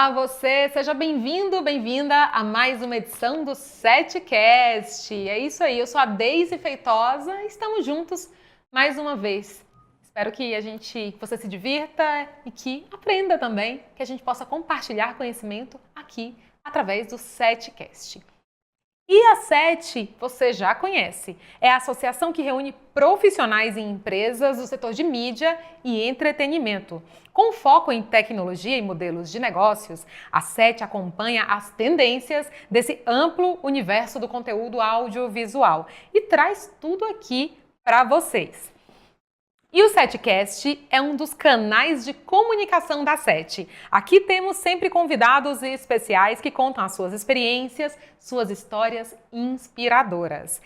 Olá, você! Seja bem-vindo, bem-vinda a mais uma edição do SETcast. É isso aí, eu sou a Deise Feitosa e estamos juntos mais uma vez. Espero que você se divirta e que aprenda também, que a gente possa compartilhar conhecimento aqui através do SETcast. E a SET, você já conhece, é a associação que reúne profissionais em empresas do setor de mídia e entretenimento. Com foco em tecnologia e modelos de negócios, a SET acompanha as tendências desse amplo universo do conteúdo audiovisual e traz tudo aqui para vocês. E o SETcast é um dos canais de comunicação da SET. Aqui temos sempre convidados especiais que contam as suas experiências, suas histórias inspiradoras.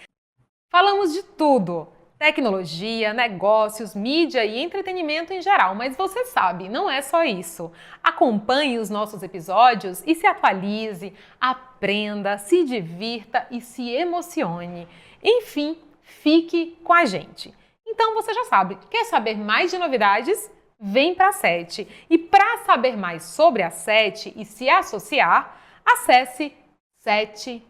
Falamos de tudo: tecnologia, negócios, mídia e entretenimento em geral, mas você sabe, não é só isso. Acompanhe os nossos episódios e se atualize, aprenda, se divirta e se emocione. Enfim, fique com a gente. Então você já sabe, quer saber mais de novidades? Vem para a SET. E para saber mais sobre a SET e se associar, acesse set.org.br.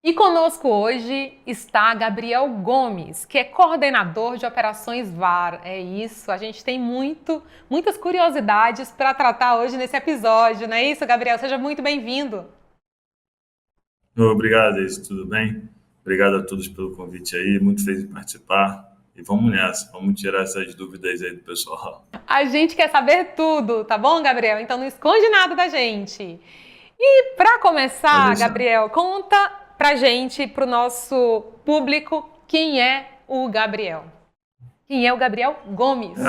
E conosco hoje está Gabriel Gomes, que é coordenador de operações VAR. É isso, a gente tem muitas curiosidades para tratar hoje nesse episódio, não é isso, Gabriel? Seja muito bem-vindo. Obrigado, Deise, tudo bem? Obrigado a todos pelo convite aí, muito feliz em participar. E vamos nessa, vamos tirar essas dúvidas aí do pessoal. A gente quer saber tudo, tá bom, Gabriel? Então não esconde nada da gente. E para começar, Gabriel, conta pra gente, pro nosso público, quem é o Gabriel? Quem é o Gabriel Gomes?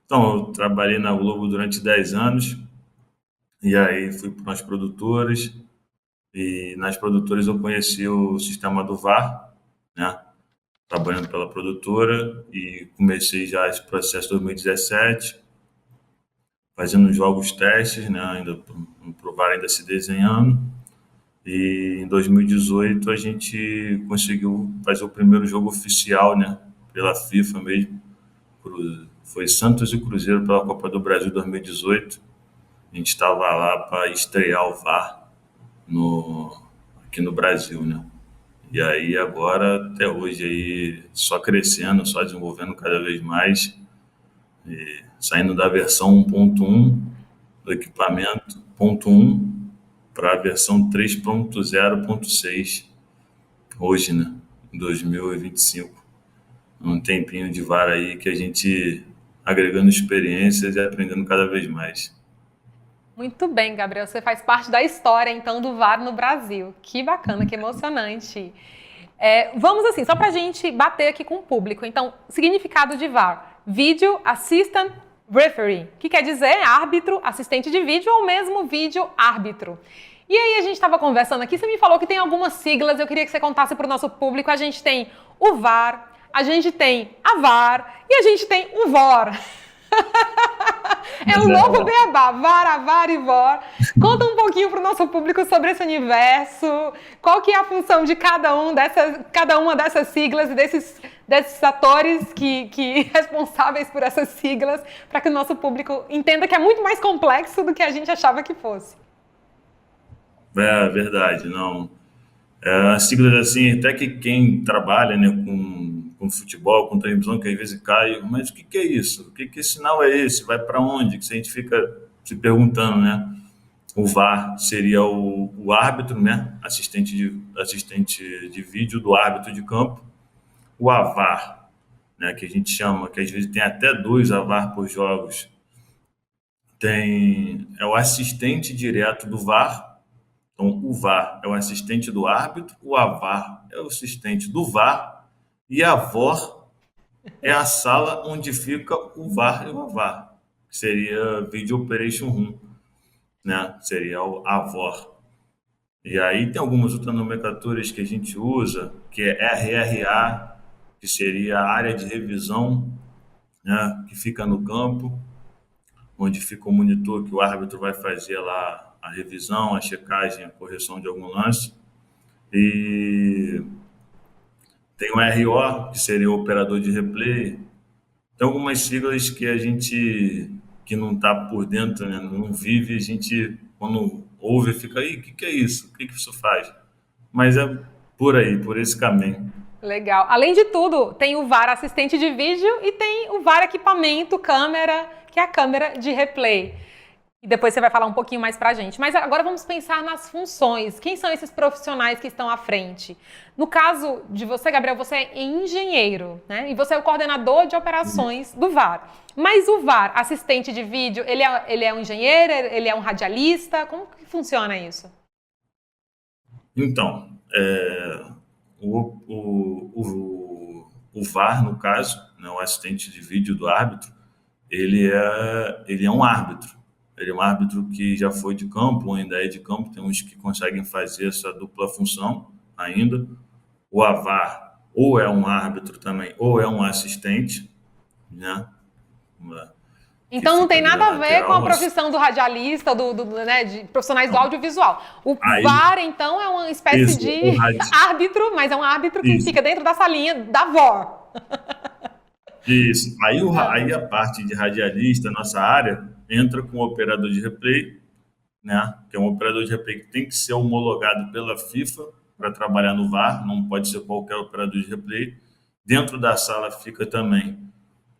Então, eu trabalhei na Globo durante 10 anos, e aí fui para umas produtoras, e nas produtoras eu conheci o sistema do VAR, né? Trabalhando pela produtora, e comecei já esse processo em 2017, fazendo jogos testes, né? Ainda pro VAR ainda se desenhando. E em 2018 a gente conseguiu fazer o primeiro jogo oficial, né? Pela FIFA mesmo. Foi Santos e Cruzeiro pela Copa do Brasil 2018. A gente estava lá para estrear o VAR aqui no Brasil, né? E aí agora, até hoje, aí, só crescendo, só desenvolvendo cada vez mais, e saindo da versão 1.1 do equipamento, 1.1 para a versão 3.0.6 hoje, né? Em 2025. Um tempinho de VAR aí que a gente agregando experiências e aprendendo cada vez mais. Muito bem, Gabriel. Você faz parte da história, então, do VAR no Brasil. Que bacana, que emocionante. Vamos assim, só para a gente bater aqui com o público. Então, significado de VAR. Video Assistant Referee, que quer dizer árbitro, assistente de vídeo ou mesmo vídeo árbitro. E aí a gente estava conversando aqui, você me falou que tem algumas siglas, eu queria que você contasse para o nosso público. A gente tem o VAR, a gente tem a VAR e a gente tem o VOR. É o novo beabá, VAR, AVAR e VOR. Conta um pouquinho para o nosso público sobre esse universo, qual que é a função de cada uma dessas siglas e desses atores que responsáveis por essas siglas, para que o nosso público entenda que é muito mais complexo do que a gente achava que fosse. É verdade, não. As siglas assim, até que quem trabalha, né, com futebol, com televisão, que às vezes cai, mas o que é isso? Que sinal é esse? Vai para onde? Que a gente fica se perguntando, né? O VAR seria o árbitro, né? Assistente de vídeo do árbitro de campo. O AVAR, né? Que a gente chama, que às vezes tem até 2 AVAR por jogos. É o assistente direto do VAR. Então, o VAR é o assistente do árbitro, o AVAR é o assistente do VAR e a VOR é a sala onde fica o VAR e o AVAR, que seria Video Operation Room, né? Seria a VOR. E aí tem algumas outras nomenclaturas que a gente usa, que é RRA, que seria a área de revisão, né? Que fica no campo, onde fica o monitor que o árbitro vai fazer lá a revisão, a checagem, a correção de algum lance. E tem o RO, que seria o operador de replay, tem algumas siglas que a gente que não está por dentro, né, não vive, a gente, quando ouve, fica aí, o que é isso? O que isso faz? Mas é por aí, por esse caminho. Legal. Além de tudo, tem o VAR assistente de vídeo e tem o VAR equipamento, câmera, que é a câmera de replay. E depois você vai falar um pouquinho mais pra gente. Mas agora vamos pensar nas funções. Quem são esses profissionais que estão à frente? No caso de você, Gabriel, você é engenheiro, né? E você é o coordenador de operações do VAR. Mas o VAR, assistente de vídeo, ele é um engenheiro, ele é um radialista? Como que funciona isso? Então, o VAR, no caso, né, o assistente de vídeo do árbitro, ele é um árbitro. Ele é um árbitro que já foi de campo, ou ainda é de campo. Tem uns que conseguem fazer essa dupla função ainda. O AVAR ou é um árbitro também, ou é um assistente, né? Que Então não fica tem ali na nada a ver com a lateral. profissão do radialista, né, de profissionais do audiovisual. O Aí, VAR, então, é uma espécie isso, de árbitro, mas é um árbitro que isso, fica dentro da salinha da VAR. isso. Aí a parte de radialista, nossa área, entra com o operador de replay, né? Que é um operador de replay que tem que ser homologado pela FIFA para trabalhar no VAR, não pode ser qualquer operador de replay. Dentro da sala fica também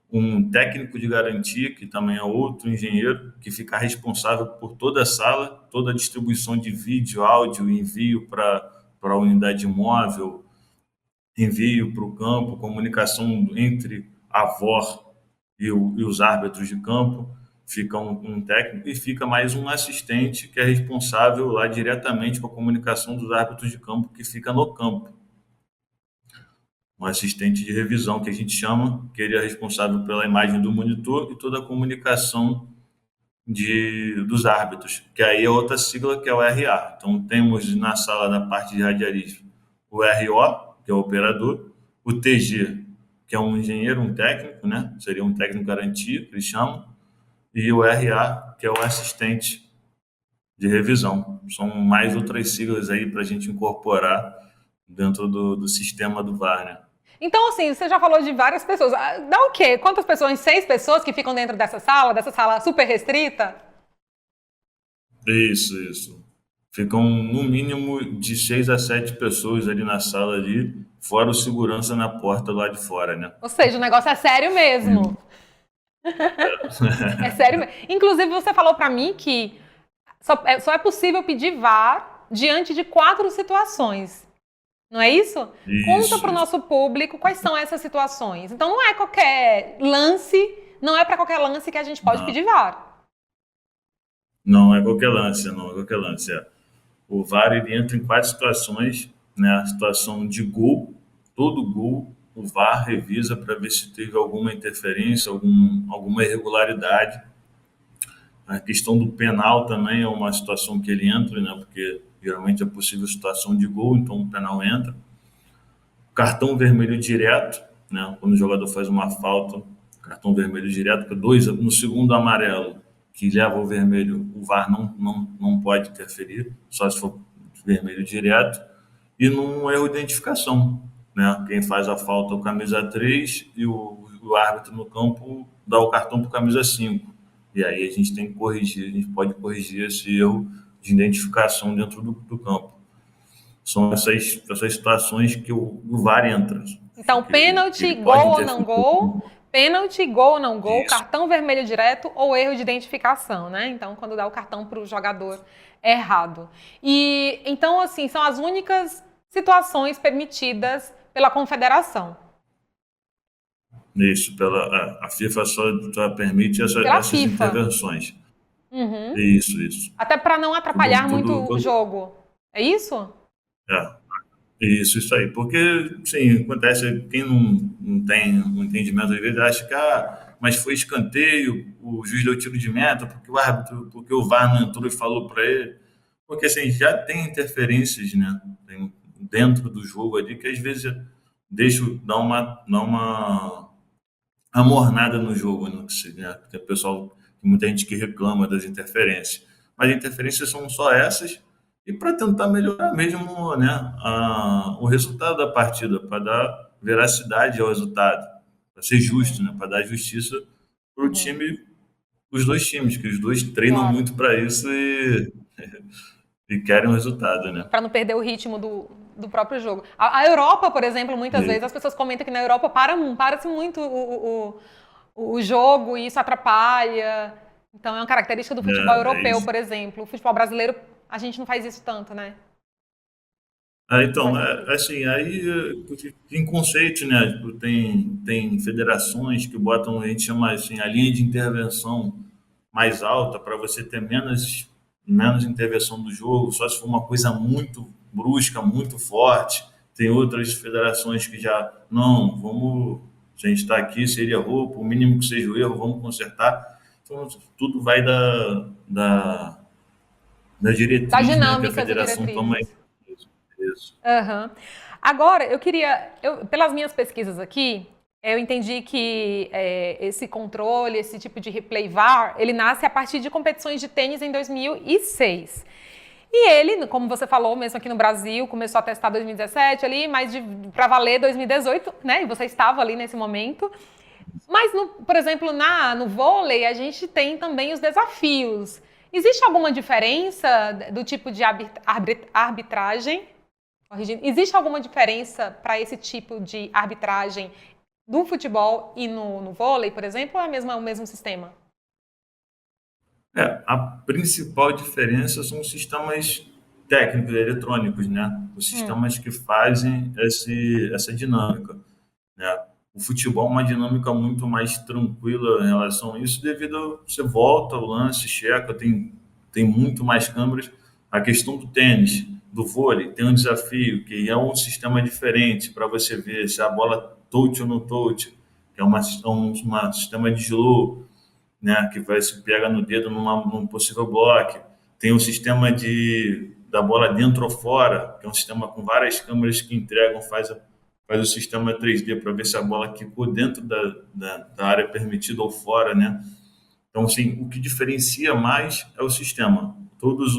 um técnico de garantia, que também é outro engenheiro, que fica responsável por toda a sala, toda a distribuição de vídeo, áudio, envio para a unidade móvel, envio para o campo, comunicação entre a VOR e os árbitros de campo. Fica um técnico e fica mais um assistente que é responsável lá diretamente com a comunicação dos árbitros de campo, que fica no campo. Um assistente de revisão, que a gente chama, que ele é responsável pela imagem do monitor e toda a comunicação dos árbitros, que aí é outra sigla, que é o RA. Então, temos na sala da parte de radialismo o RO, que é o operador, o TG, que é um engenheiro, um técnico, né? Seria um técnico garantia, que eles chamam, e o RA, que é o assistente de revisão. São mais outras siglas aí para a gente incorporar dentro do sistema do VAR, né? Então, assim, você já falou de várias pessoas. Dá o quê? Quantas pessoas? 6 pessoas que ficam dentro dessa sala super restrita? Isso. Ficam no mínimo de 6 a 7 pessoas ali na sala ali, fora o segurança na porta lá de fora, né? Ou seja, o negócio é sério mesmo. É sério mesmo. Inclusive, você falou pra mim que só é possível pedir VAR diante de 4 situações. Não é isso? Conta para o Isso. nosso público quais são essas situações. Então não é qualquer lance, não é para qualquer lance que a gente pode Não, pedir VAR. não é qualquer lance, não é qualquer lance. O VAR ele entra em 4 situações, né? A situação de gol, todo gol, o VAR revisa para ver se teve alguma interferência, alguma irregularidade. A questão do penal também é uma situação que ele entra, né? Porque geralmente é possível situação de gol, então o penal entra. Cartão vermelho direto, né? Quando o jogador faz uma falta, cartão vermelho direto, no segundo amarelo, que leva o vermelho, o VAR não pode interferir, só se for vermelho direto. E num erro de identificação, né? Quem faz a falta é o camisa 3 e o árbitro no campo dá o cartão para o camisa 5. E aí a gente tem que corrigir, a gente pode corrigir esse erro de identificação dentro do campo. São essas situações que o VAR entra. Então, Que pênalti, ele pode gol ou não interferir. gol, pênalti, gol ou não gol, Isso, cartão vermelho direto ou erro de identificação, né? Então, quando dá o cartão para o jogador errado. E então, assim, são as únicas situações permitidas pela confederação. isso. A FIFA só permite Pela essas FIFA. intervenções. Uhum. Isso. Até para não atrapalhar muito o Tudo, jogo. É isso? é, isso aí. Porque, sim, acontece, quem não tem um entendimento, às vezes acha que, mas foi escanteio, o juiz deu tiro de meta, porque o VAR não entrou e falou para ele. Porque, assim, já tem interferências, né? Dentro do jogo ali, que às vezes dá uma amornada no jogo, né? Tem muita gente que reclama das interferências. Mas as interferências são só essas, e para tentar melhorar mesmo, né, o resultado da partida, para dar veracidade ao resultado, ser justo, Uhum, né? Para dar justiça para o uhum, time, os dois times, que os dois treinam claro. muito para isso e querem o resultado, né? Para não perder o ritmo do próprio jogo. A Europa, por exemplo, muitas E, vezes as pessoas comentam que na Europa para-se muito o jogo e isso atrapalha. Então é uma característica do futebol é europeu, isso. por exemplo. O futebol brasileiro, a gente não faz isso tanto, né? Então, Faz sentido. assim, aí porque tem conceito, né? Tipo, tem federações que botam, a gente chama assim, a linha de intervenção mais alta para você ter menos intervenção do jogo, só se for uma coisa muito brusca, muito forte. Tem outras federações que já, não, vamos, se a gente está aqui, se ele errou, por mínimo que seja o erro, vamos consertar. Então, tudo vai da Da diretriz, né, que a dinâmicas e federação toma aí. diretrizes. Isso. Aham. Agora, pelas minhas pesquisas aqui, eu entendi que esse controle, esse tipo de replay VAR, ele nasce a partir de competições de tênis em 2006. E ele, como você falou, mesmo aqui no Brasil, começou a testar 2017 ali, mas para valer 2018, né? E você estava ali nesse momento. Mas, por exemplo, no vôlei, a gente tem também os desafios. Existe alguma diferença do tipo de arbitragem? Corrigindo, existe alguma diferença para esse tipo de arbitragem do futebol e no vôlei, por exemplo, ou é o mesmo sistema? A principal diferença são os sistemas técnicos eletrônicos, né? Os Hum, sistemas que fazem essa dinâmica, né? O futebol é uma dinâmica muito mais tranquila em relação a isso, devido a você volta o lance, checa, tem muito mais câmeras. A questão do tênis, do vôlei, tem um desafio que é um sistema diferente para você ver se a bola touch ou não touch, que é uma sistema de slow, né, que vai se pega no dedo num possível bloco. Tem um sistema da bola dentro ou fora, que é um sistema com várias câmeras que entregam, faz o sistema 3D para ver se a bola quicou dentro da área permitida ou fora, né? Então, assim, o que diferencia mais é o sistema. Todos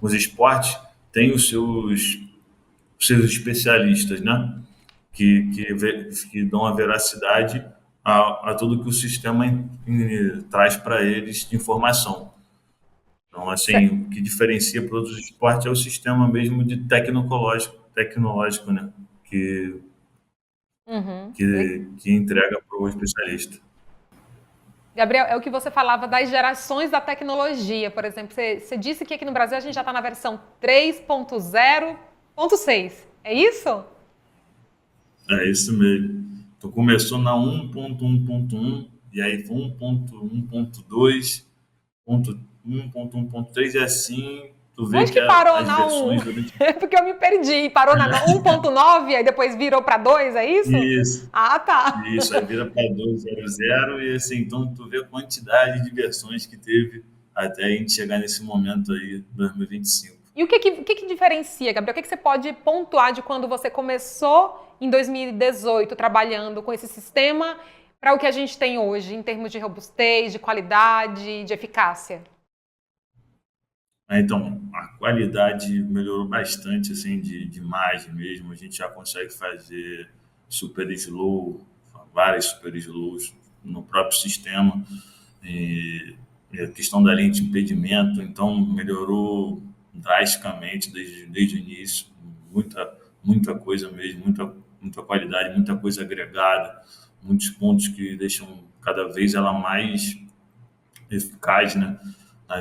os esportes têm os seus especialistas, né? Que dão a veracidade a tudo que o sistema traz para eles de informação. Então, assim, certo. o que diferencia para outros esportes é o sistema mesmo de tecnológico, né? Que, Uhum. que entrega para o especialista. Gabriel, é o que você falava das gerações da tecnologia, por exemplo. Você disse que aqui no Brasil a gente já está na versão 3.0.6. É isso? É isso mesmo. Então, começou na 1.1.1, e aí foi 1.1.2, 1.1.3, e assim tu vê Onde que que parou as na 1? versões durante. Porque eu me perdi. Parou na 1.9, aí depois virou para 2, é isso? Isso. Ah, tá. Isso, aí vira para 2.0.0 e assim, então tu vê a quantidade de versões que teve até a gente chegar nesse momento aí, 2025. E o que diferencia, Gabriel? O que você pode pontuar de quando você começou em 2018 trabalhando com esse sistema para o que a gente tem hoje, em termos de robustez, de qualidade, de eficácia? Então, a qualidade melhorou bastante, assim, de imagem mesmo. A gente já consegue fazer super slow, várias super slows no próprio sistema. E a questão da lente de impedimento, então, melhorou drasticamente desde o início. Muita coisa mesmo, muita qualidade, muita coisa agregada, muitos pontos que deixam cada vez ela mais eficaz, né,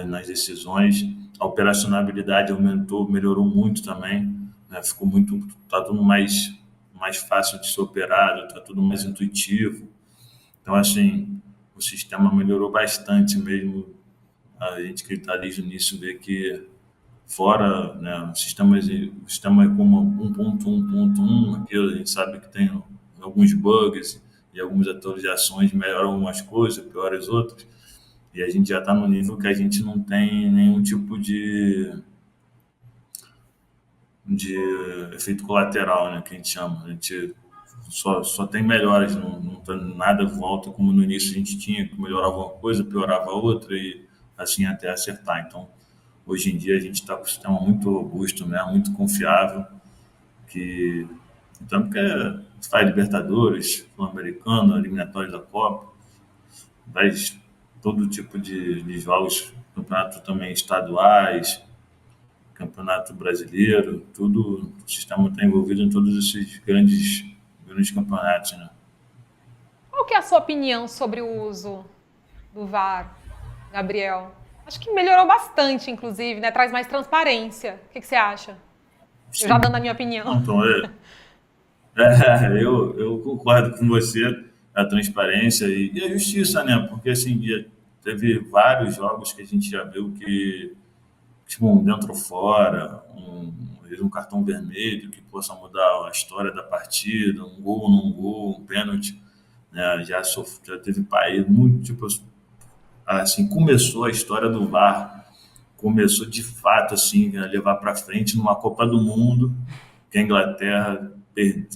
nas decisões. A operacionalidade aumentou, melhorou muito também, né, ficou muito, tá tudo mais fácil de ser operado, tá tudo mais intuitivo. Então, assim, o sistema melhorou bastante mesmo. A gente que está desde o início vê que fora, né, o sistema como 1.1.1, aqui a gente sabe que tem alguns bugs e algumas atualizações melhoram algumas coisas, piores outras. E a gente já está no nível que a gente não tem nenhum tipo de efeito colateral, né, que a gente chama. A gente só tem melhoras, não tá, nada volta como no início a gente tinha, que melhorava uma coisa, piorava outra e assim até acertar. Então, hoje em dia a gente está com um sistema muito robusto, né, muito confiável, que então, porque faz Libertadores, Sul-Americano, eliminatórios da Copa, faz todo tipo de jogos, campeonato também estaduais, campeonato brasileiro, tudo, o sistema está envolvido em todos esses grandes campeonatos, né? Qual que é a sua opinião sobre o uso do VAR, Gabriel? Acho que melhorou bastante, inclusive, né? Traz mais transparência. O que que você acha? Eu já Sim. dando a minha opinião. Então, eu concordo com você, a transparência e a justiça, né? Porque assim, teve vários jogos que a gente já viu que, tipo, um dentro ou fora, às vezes um cartão vermelho que possa mudar a história da partida, um gol, não um gol, um pênalti, né? Já teve país muito, tipo, assim, começou a história do VAR, começou de fato assim a levar para frente numa Copa do Mundo, que a Inglaterra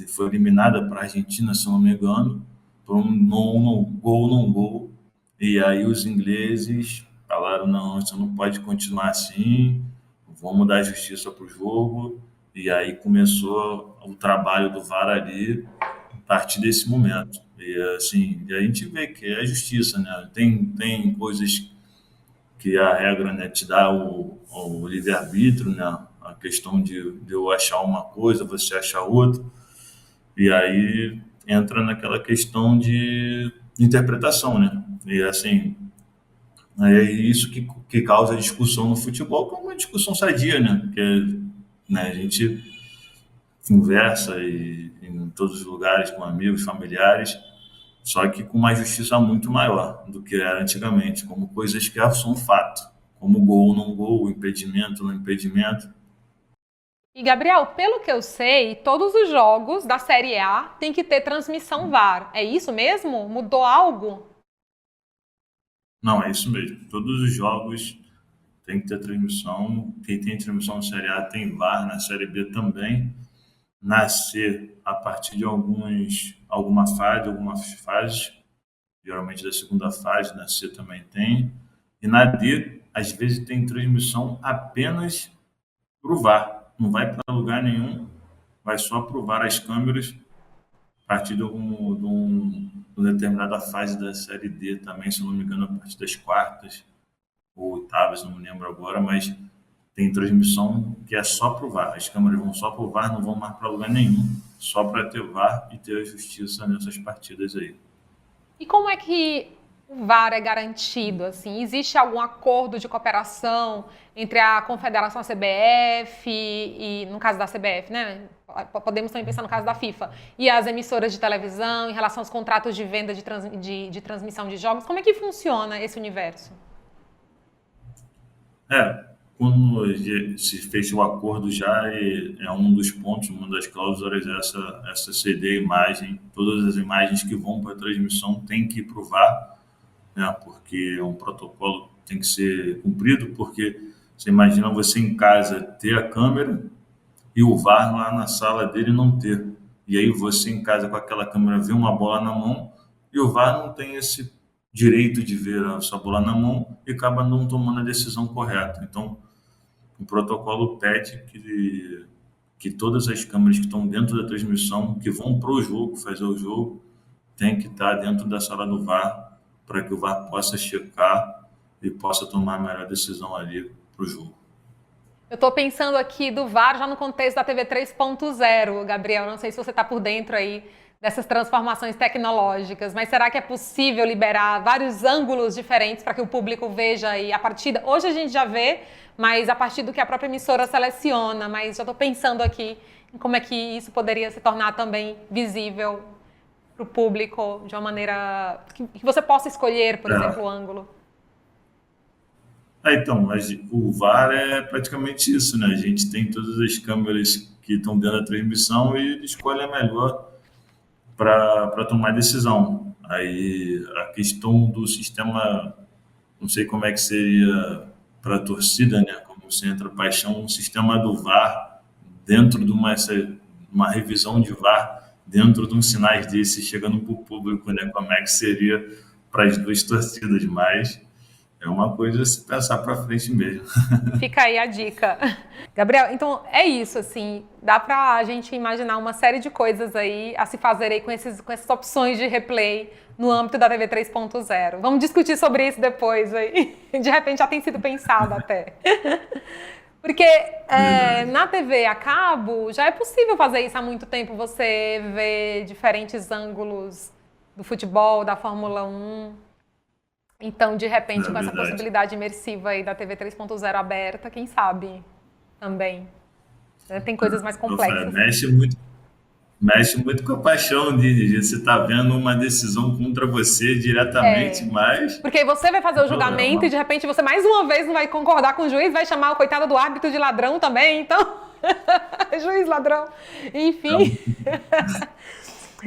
foi eliminada para a Argentina, se não me engano, por um não gol. E aí os ingleses falaram, não, isso não pode continuar assim, vamos dar justiça para o jogo. E aí começou o trabalho do VAR ali a partir desse momento. E assim, e a gente vê que é justiça, né? Tem coisas que a regra, né, te dá o livre-arbítrio, né? A questão de eu achar uma coisa, você achar outra. E aí entra naquela questão de interpretação, né? E assim, é isso que causa discussão no futebol, que é uma discussão sadia, né? Porque, né, a gente conversa em todos os lugares com amigos, familiares, só que com uma justiça muito maior do que era antigamente, como coisas que são fato, como gol, não gol, impedimento, não impedimento. E, Gabriel, pelo que eu sei, todos os jogos da Série A têm que ter transmissão VAR. É isso mesmo? Mudou algo? Não, é isso mesmo. Todos os jogos tem que ter transmissão. Quem tem transmissão na Série A tem VAR, na Série B também. Na C, a partir de algumas fases, geralmente da segunda fase, na C também tem. E na D, às vezes tem transmissão apenas para o VAR. Não vai para lugar nenhum, vai só para o VAR as câmeras a partir de uma determinada fase da Série D também, se não me engano, a partir das quartas ou oitavas, não me lembro agora, mas tem transmissão que é só para o VAR. As câmeras vão só para o VAR, não vão mais para lugar nenhum, só para ter VAR e ter a justiça nessas partidas aí. E como é que o VAR é garantido? Assim, existe algum acordo de cooperação entre a Confederação, a CBF e, no caso da CBF, né? Podemos também pensar no caso da FIFA, e as emissoras de televisão em relação aos contratos de venda de transmissão de jogos? Como é que funciona esse universo? Quando se fez o acordo já, é um dos pontos, uma das cláusulas, essa CD imagem, todas as imagens que vão para a transmissão tem que provar, né, porque é um protocolo que tem que ser cumprido, porque você imagina você em casa ter a câmera e o VAR lá na sala dele não ter. E aí você em casa com aquela câmera vê uma bola na mão e o VAR não tem esse direito de ver a sua bola na mão e acaba não tomando a decisão correta. Então, o protocolo pede que todas as câmeras que estão dentro da transmissão, que vão para o jogo, fazer o jogo, tem que estar dentro da sala do VAR para que o VAR possa checar e possa tomar a melhor decisão ali para o jogo. Eu estou pensando aqui do VAR já no contexto da TV 3.0, Gabriel. Não sei se você está por dentro aí dessas transformações tecnológicas, mas será que é possível liberar vários ângulos diferentes para que o público veja aí a partida? Hoje a gente já vê, mas a partir do que a própria emissora seleciona, mas já estou pensando aqui em como é que isso poderia se tornar também visível para o público de uma maneira que você possa escolher, por exemplo, o ângulo. Então, mas o VAR é praticamente isso, né? A gente tem todas as câmeras que estão dentro da transmissão e ele escolhe a melhor para tomar decisão. Aí a questão do sistema, não sei como é que seria para a torcida, né? Como se entra paixão, um sistema do VAR dentro de uma revisão de VAR, dentro de uns sinais desses chegando para o público, né? Como é que seria para as duas torcidas, mas É uma coisa a se pensar para frente mesmo. Fica aí a dica. Gabriel, então é isso, assim, dá pra gente imaginar uma série de coisas aí a se fazer aí com essas opções de replay no âmbito da TV 3.0. Vamos discutir sobre isso depois aí. De repente já tem sido pensado até. Porque Verdade. na TV a cabo já é possível fazer isso há muito tempo, você vê diferentes ângulos do futebol, da Fórmula 1. Então, de repente, É com essa verdade. possibilidade imersiva aí da TV 3.0 aberta, quem sabe também. Né? Tem coisas mais Eu falei, complexas. mexe muito com a paixão de você estar vendo uma decisão contra você diretamente, É. mas Porque aí você vai fazer o pô, é julgamento e uma. de repente você mais uma vez não vai concordar com o juiz, vai chamar o coitado do árbitro de ladrão também, então. Juiz ladrão. Enfim.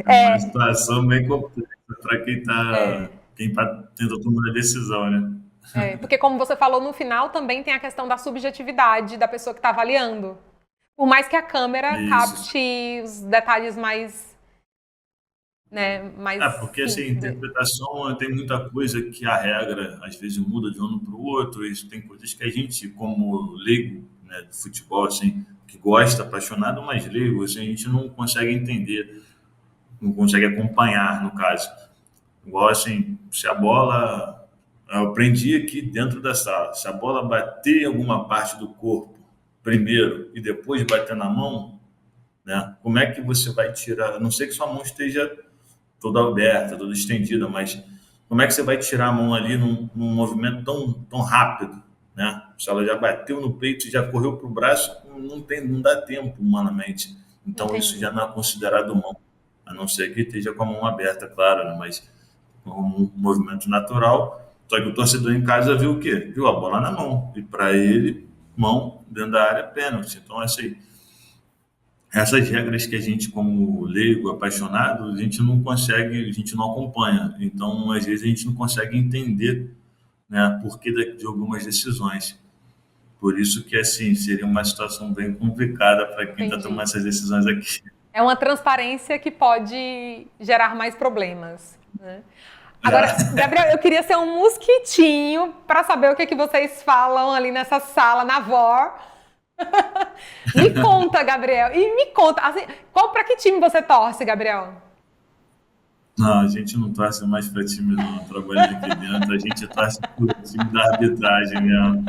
É uma situação bem complexa para É. quem tá tenta tomar a decisão, né? Porque como você falou no final, também tem a questão da subjetividade da pessoa que está avaliando. Por mais que a câmera Isso. capte os detalhes mais, né, mais Porque assim, simples. interpretação tem muita coisa que a regra às vezes muda de um ano para o outro. Isso tem coisas que a gente, como leigo, né, do futebol, assim, que gosta, apaixonado, mas leigo, assim, a gente não consegue entender, não consegue acompanhar, no caso. Igual assim, se a bola. Eu aprendi aqui dentro da sala, se a bola bater em alguma parte do corpo primeiro e depois bater na mão, né? Como é que você vai tirar? A não sei que sua mão esteja toda aberta, toda estendida, mas como é que você vai tirar a mão ali num movimento tão rápido, né? Se ela já bateu no peito e já correu para o braço, não dá tempo humanamente. Então isso Entendi. já não é considerado mão, a não ser que esteja com a mão aberta, claro, né? Mas um movimento natural. Só que o torcedor em casa viu o quê? Viu a bola na mão. E para ele, mão dentro da área é pênalti. Então, assim, essas regras que a gente, como leigo, apaixonado, a gente não consegue, a gente não acompanha. Então, às vezes, a gente não consegue entender, né, porquê de algumas decisões. Por isso que, assim, seria uma situação bem complicada para quem está tomando Entendi. essas decisões aqui. É uma transparência que pode gerar mais problemas, né? Agora, Gabriel, eu queria ser um mosquitinho para saber o que que vocês falam ali nessa sala na VOR. Me conta, Gabriel, e me conta, assim, qual para que time você torce, Gabriel? Não, a gente não torce mais para time, não. Trabalhando aqui dentro, a gente torce por time da arbitragem mesmo.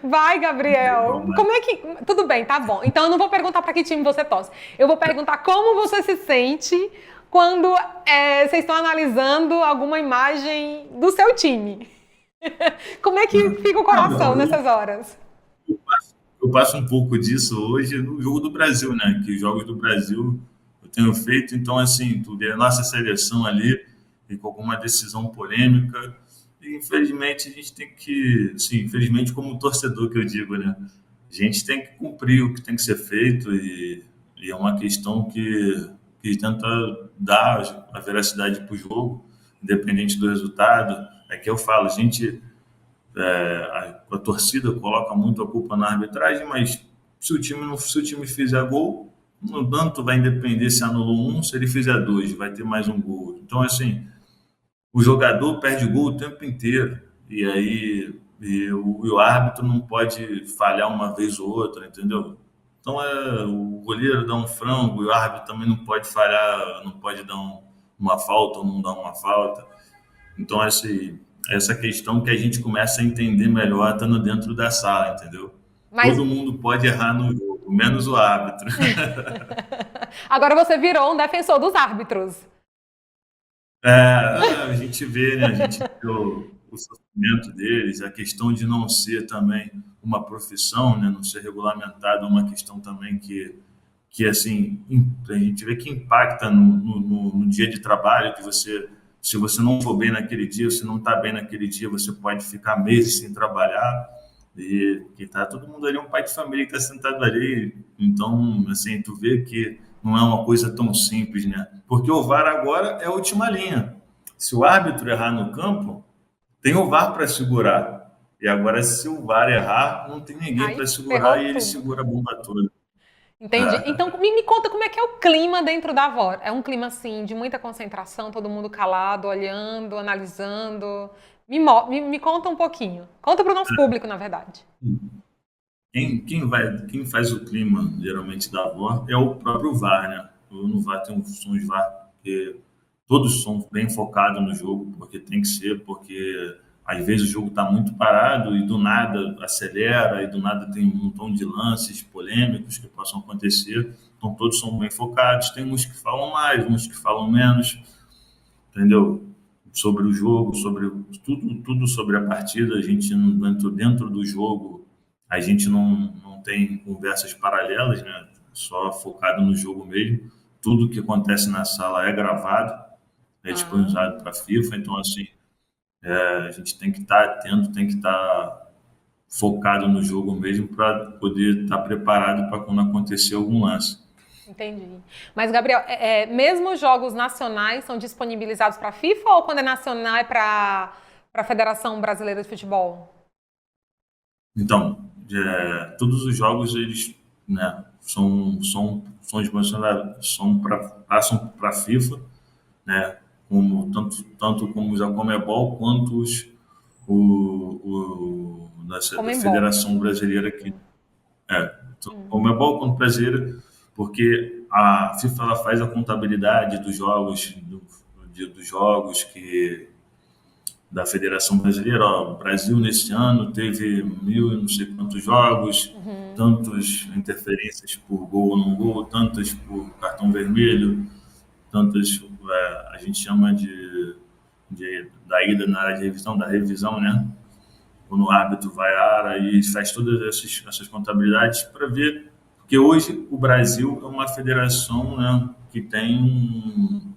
Vai, Não tem Gabriel. como. Como é que. Tudo bem, tá bom. Então eu não vou perguntar para que time você torce. Eu vou perguntar como você se sente quando vocês estão analisando alguma imagem do seu time. Como é que fica o Ah, coração nessas horas? eu passo um pouco disso hoje no jogo do Brasil, né? Que os jogos do Brasil eu tenho feito, então assim, tu vê a nossa seleção ali e com alguma decisão polêmica. E infelizmente a gente tem que, sim, infelizmente como torcedor que eu digo, né? A gente tem que cumprir o que tem que ser feito e é uma questão que tenta dar a veracidade para o jogo, independente do resultado. É que eu falo, a gente a torcida coloca muito a culpa na arbitragem, mas se o time fizer gol, no tanto vai depender se anulou um, se ele fizer dois, vai ter mais um gol. Então, assim, o jogador perde gol o tempo inteiro. E aí o árbitro não pode falhar uma vez ou outra, entendeu? Então o goleiro dá um frango, e o árbitro também não pode falhar, não pode dar uma falta ou não dar uma falta. Então, essa questão que a gente começa a entender melhor estando dentro da sala, entendeu? Mas Todo mundo pode errar no jogo, menos o árbitro. agora você virou um defensor dos árbitros. A gente vê, né? A gente vê o sofrimento deles, a questão de não ser também uma profissão, né? Não ser regulamentado, é uma questão também que assim, a gente vê que impacta no dia de trabalho, que você, se você não for bem naquele dia, se não está bem naquele dia, você pode ficar meses sem trabalhar, e que tá todo mundo ali, um pai de família que está sentado ali, então, assim, tu vê que não é uma coisa tão simples, né? Porque o VAR agora é a última linha. Se o árbitro errar no campo, tem o VAR para segurar. E agora, se o VAR errar, não tem ninguém Aí para segurar ferrou e ele tudo. segura a bomba toda. Entendi. Então, me conta como é que é o clima dentro da VOR. É um clima, assim, de muita concentração, todo mundo calado, olhando, analisando. Me conta um pouquinho. Conta para o nosso público, na verdade. Quem faz o clima, geralmente, da VAR é o próprio VAR, né? Eu no VAR tem uns VAR que todos são bem focados no jogo, porque tem que ser, porque às vezes o jogo está muito parado e do nada acelera, e do nada tem um montão de lances polêmicos que possam acontecer. Então todos são bem focados. Tem uns que falam mais, uns que falam menos, entendeu? Sobre o jogo, sobre tudo sobre a partida. A gente dentro do jogo, a gente não tem conversas paralelas, né? Só focado no jogo mesmo. Tudo que acontece na sala é gravado, é Ah, disponibilizado para a FIFA. Então, assim, a gente tem que estar atento, tem que estar focado no jogo mesmo para poder estar preparado para quando acontecer algum lance. entendi. Mas, Gabriel, mesmo os jogos nacionais são disponibilizados para a FIFA ou quando é nacional é para a Federação Brasileira de Futebol? Então, todos os jogos eles, né, são dimensionados, passam para a FIFA, né, como tanto como os da Comebol quanto da Comembol. Federação Brasileira aqui. Tanto Hum, Comebol quanto brasileira, porque a FIFA ela faz a contabilidade dos jogos, dos jogos que da Federação Brasileira. Ó, o Brasil nesse ano teve mil e não sei quantos jogos, uhum, tantas interferências por gol ou não gol, tantas por cartão vermelho, tantas a gente chama da ida na área de revisão, da revisão, né? Quando o árbitro vai à área e faz todas essas contabilidades para ver, porque hoje o Brasil é uma federação, né, que tem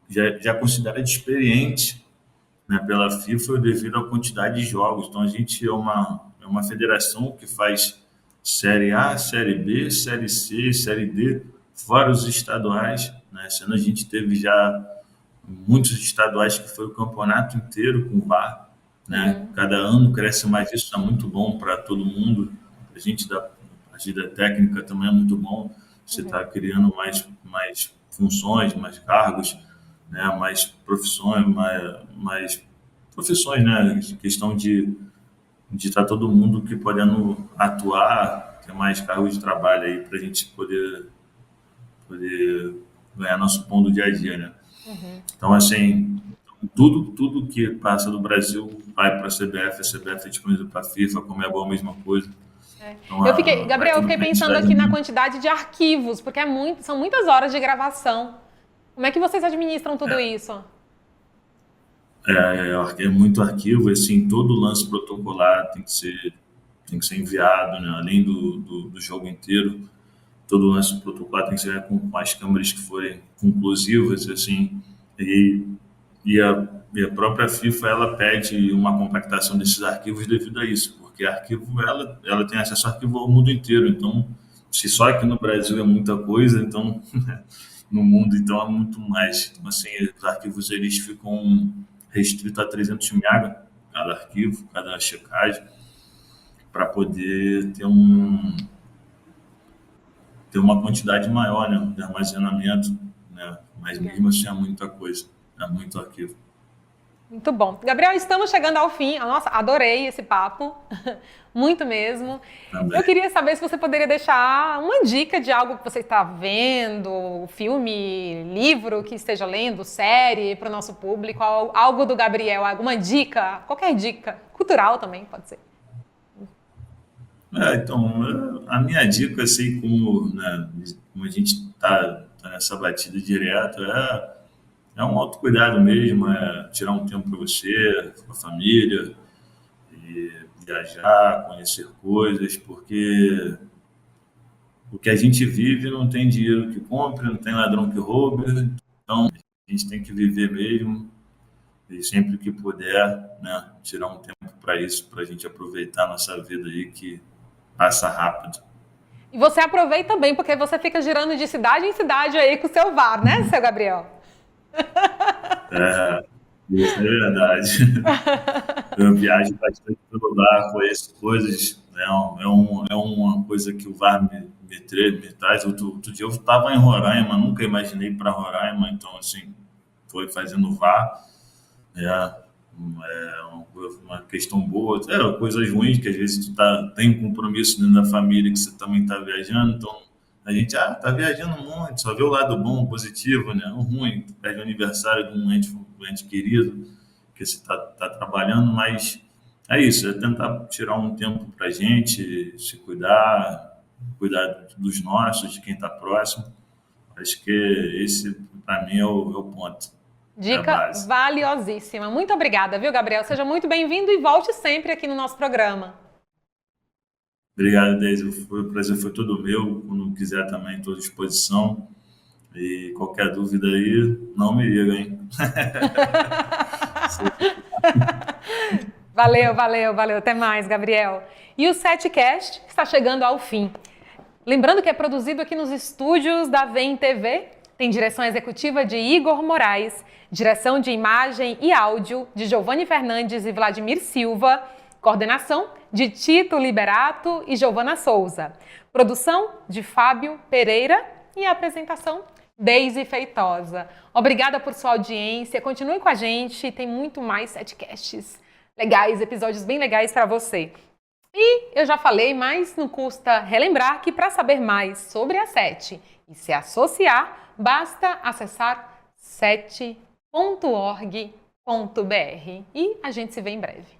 já considera experiente, né, pela FIFA devido à quantidade de jogos. Então a gente é uma federação que faz Série A, Série B, Série C, Série D, fora os estaduais. Né? Esse ano a gente teve já muitos estaduais que foi o campeonato inteiro com VAR. Né? uhum, Cada ano cresce mais, isso está muito bom para todo mundo. A gente da partida técnica também é muito bom. Você está uhum. criando mais funções, mais cargos, né? Mais profissões, mais profissões, né? Questão de estar todo mundo que podendo atuar, ter mais cargos de trabalho aí para a gente poder ganhar nosso pão do dia a dia, né? Uhum. Então, assim, tudo que passa do Brasil vai para a CBF é disponível para a FIFA, como é a mesma coisa. É. Então, vai Gabriel, eu tudo fiquei para a pensando entidade aqui na mesmo. quantidade de arquivos, porque são muitas horas de gravação. Como é que vocês administram tudo isso? É muito arquivo, assim, todo lance protocolar tem que ser enviado, né? Além do jogo inteiro, todo lance protocolar tem que ser com as câmeras que forem conclusivas, assim, e, e a própria FIFA ela pede uma compactação desses arquivos devido a isso, porque arquivo ela tem acesso a arquivo ao mundo inteiro, então se só aqui no Brasil é muita coisa, então no mundo então é muito mais. Então, assim, os arquivos eles ficam restritos a 300 MB cada arquivo, cada checagem, para poder ter uma quantidade maior, né, de armazenamento, né? Mas mesmo assim é muita coisa, é muito arquivo. Muito bom. Gabriel, estamos chegando ao fim. Nossa, adorei esse papo. Muito mesmo. Também. Eu queria saber se você poderia deixar uma dica de algo que você está vendo, filme, livro que esteja lendo, série, para o nosso público, algo do Gabriel, alguma dica, qualquer dica, cultural também pode ser. Então, a minha dica, assim, como, né, como a gente tá nessa batida direto, é um autocuidado mesmo, é tirar um tempo para você, com a família, e viajar, conhecer coisas, porque o que a gente vive não tem dinheiro que compre, não tem ladrão que roube, então a gente tem que viver mesmo e sempre que puder, né, tirar um tempo para isso, para a gente aproveitar a nossa vida aí que passa rápido. E você aproveita bem, porque você fica girando de cidade em cidade aí com o seu VAR, né, seu Gabriel? É, isso é verdade. Eu viajo bastante pelo bar, conheço coisas. É uma coisa que o VAR me traz. Outro dia eu estava em Roraima, nunca imaginei ir para Roraima, então, assim, foi fazendo VAR. É, uma questão boa, coisas ruins, que às vezes tu tem um compromisso dentro da família que você também está viajando, então a gente tá viajando muito, só vê o lado bom, positivo, né? O ruim, tu perde o aniversário de um ente querido que você tá trabalhando, mas é isso, é tentar tirar um tempo pra gente, se cuidar dos nossos, de quem está próximo. Acho que esse, para mim, é o ponto. É a Dica base. valiosíssima. Muito obrigada, viu, Gabriel? Seja muito bem-vindo e volte sempre aqui no nosso programa. Obrigado, Deise. O prazer foi todo meu. Quando quiser também, estou à disposição. E qualquer dúvida aí, não me liga, hein? Valeu, valeu, valeu. Até mais, Gabriel. E o SETcast está chegando ao fim. Lembrando que é produzido aqui nos estúdios da VEM TV, tem direção executiva de Igor Moraes, direção de imagem e áudio de Giovanni Fernandes e Vladimir Silva, coordenação de Tito Liberato e Giovana Souza, produção de Fábio Pereira e a apresentação Deise Feitosa. Obrigada por sua audiência, continue com a gente, tem muito mais SETcasts legais, episódios bem legais para você. E eu já falei, mas não custa relembrar que para saber mais sobre a SET e se associar, basta acessar set.org.br. E a gente se vê em breve.